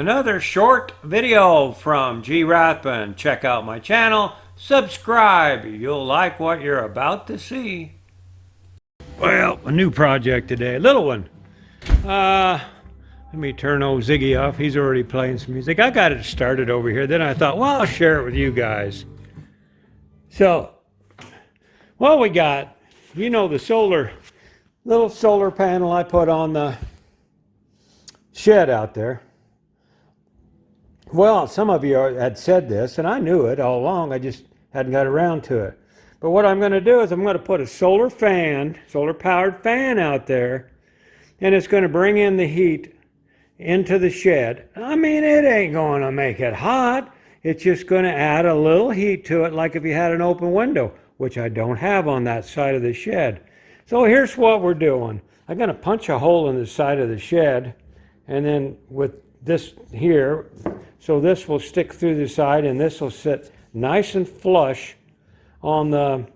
Another short video from G RAThbun. Check out my channel, subscribe, you'll like what you're about to see. Well, a new project today, a little one. Let me turn old Ziggy off, he's already playing some music. I got it started over here, then I thought, well, I'll share it with you guys. So, what we got, you know, the little solar panel I put on the shed out there. Well, some of you had said this, and I knew it all along, I just hadn't got around to it. But what I'm going to do is I'm going to put a solar powered fan out there, and it's going to bring in the heat into the shed. I mean, it ain't going to make it hot. It's just going to add a little heat to it, like if you had an open window, which I don't have on that side of the shed. So here's what we're doing. I'm going to punch a hole in the side of the shed, and then with this here, so this will stick through the side, and this will sit nice and flush on the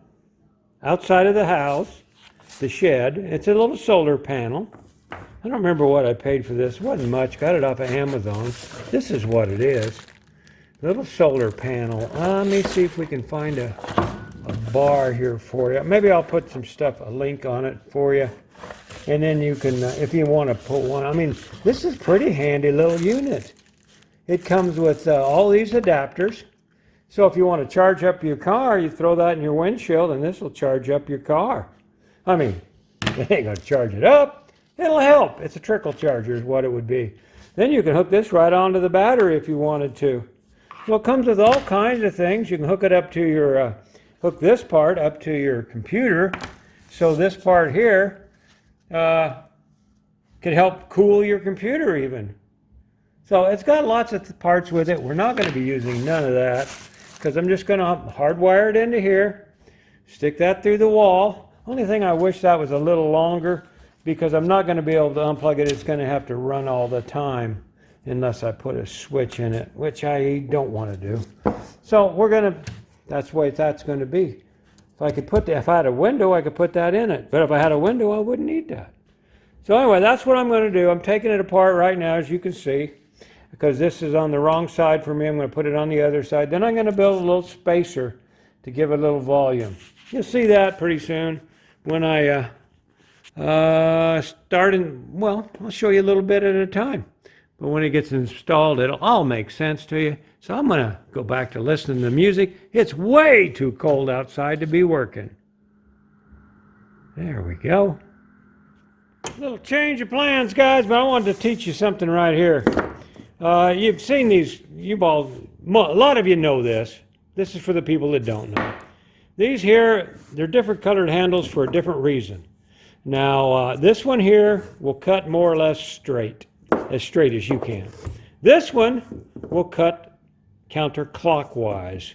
outside of the house, the shed. It's a little solar panel. I don't remember what I paid for this. It wasn't much. Got it off of Amazon. This is what it is. Little solar panel. Let me see if we can find a bar here for you. Maybe I'll put some stuff, a link on it for you. And then you can, if you want to put one, I mean, this is pretty handy little unit. It comes with all these adapters. So if you want to charge up your car, you throw that in your windshield and this will charge up your car. I mean, it ain't going to charge it up. It'll help. It's a trickle charger is what it would be. Then you can hook this right onto the battery if you wanted to. Well, it comes with all kinds of things. You can hook it up to your, hook this part up to your computer. So this part here could help cool your computer even. So it's got lots of parts with it. We're not going to be using none of that because I'm just going to hardwire it into here, stick that through the wall. Only thing I wish that was a little longer because I'm not going to be able to unplug it. It's going to have to run all the time unless I put a switch in it, which I don't want to do. So we're going to, that's the way that's going to be. If I had a window, I could put that in it. But if I had a window, I wouldn't need that. So anyway, that's what I'm going to do. I'm taking it apart right now, as you can see, because this is on the wrong side for me. I'm going to put it on the other side. Then I'm going to build a little spacer to give it a little volume. You'll see that pretty soon when I well, I'll show you a little bit at a time. But when it gets installed, it'll all make sense to you. So I'm going to go back to listening to music. It's way too cold outside to be working. There we go. Little change of plans, guys, but I wanted to teach you something right here. You've seen these, a lot of you know this. This is for the people that don't know. These here, they're different colored handles for a different reason. Now, this one here will cut more or less straight as you can. This one will cut counterclockwise.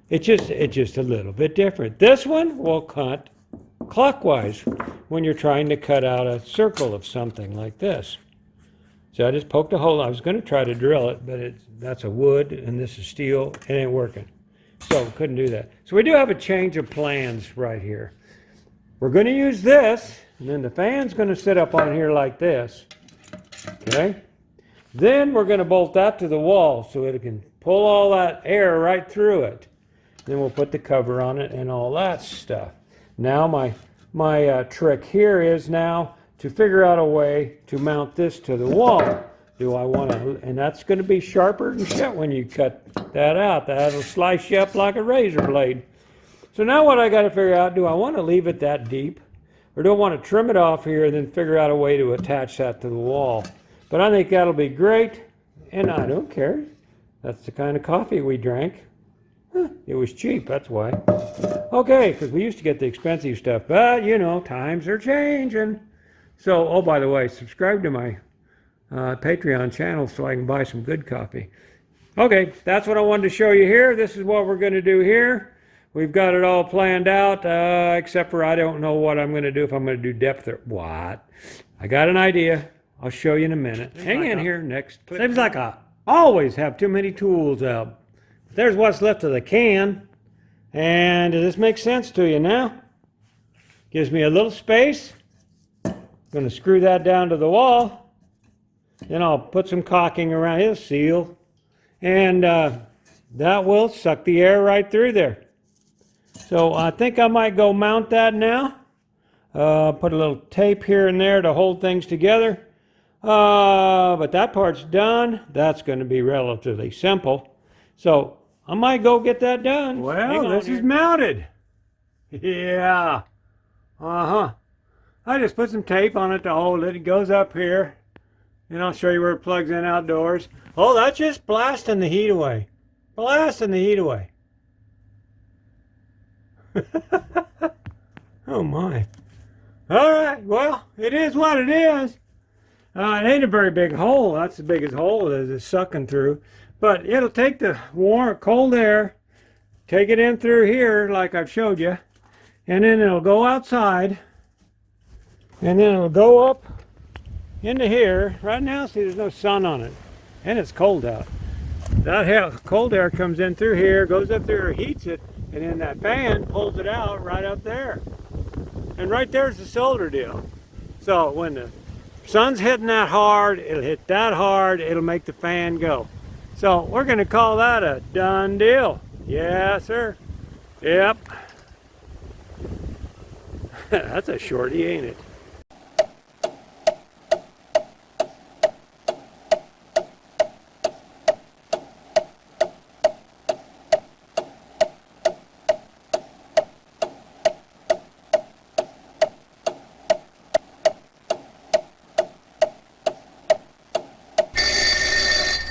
It's just a little bit different. This one will cut clockwise when you're trying to cut out a circle of something like this. So I just poked a hole. I was going to try to drill it, but that's a wood and this is steel. It ain't working. So couldn't do that. So we do have a change of plans right here. We're going to use this, and then the fan's going to sit up on here like this. Okay? Then we're going to bolt that to the wall so it can pull all that air right through it. Then we'll put the cover on it and all that stuff. Now my trick here is now to figure out a way to mount this to the wall. Do I want to, and that's going to be sharper than shit when you cut that out. That'll slice you up like a razor blade. So now what I got to figure out, do I want to leave it that deep? Or do I want to trim it off here and then figure out a way to attach that to the wall? But I think that'll be great, and I don't care. That's the kind of coffee we drank. It was cheap, that's why. Okay, because we used to get the expensive stuff, but you know, times are changing. So, oh, by the way, subscribe to my Patreon channel so I can buy some good coffee. Okay, that's what I wanted to show you here. This is what we're going to do here. We've got it all planned out, except for I don't know what I'm going to do, if I'm going to do depth or what. I got an idea. I'll show you in a minute. Hang in here next. Seems like I always have too many tools out. There's what's left of the can. And does this make sense to you now? Gives me a little space. I'm going to screw that down to the wall. Then I'll put some caulking around it, seal, and that will suck the air right through there. So I think I might go mount that now. Put a little tape here and there to hold things together. But that part's done. That's going to be relatively simple. So I might go get that done. Well, this is mounted. Yeah. I just put some tape on it to hold it. It goes up here. And I'll show you where it plugs in outdoors. Oh, that's just blasting the heat away. Blasting the heat away. Oh my. All right, well, it is what it is. It ain't a very big hole. That's the biggest hole that it's sucking through. But it'll take the warm, cold air, take it in through here like I've showed you, and then it'll go outside, and then it'll go up into here. Right now, see, there's no sun on it, and it's cold out. That cold air comes in through here, goes up there, heats it, and then that fan pulls it out right up there. And right there's the solder deal. So when the sun's hitting that hard, it'll hit that hard, it'll make the fan go. So we're going to call that a done deal. Yeah, sir. Yep. That's a shorty, ain't it?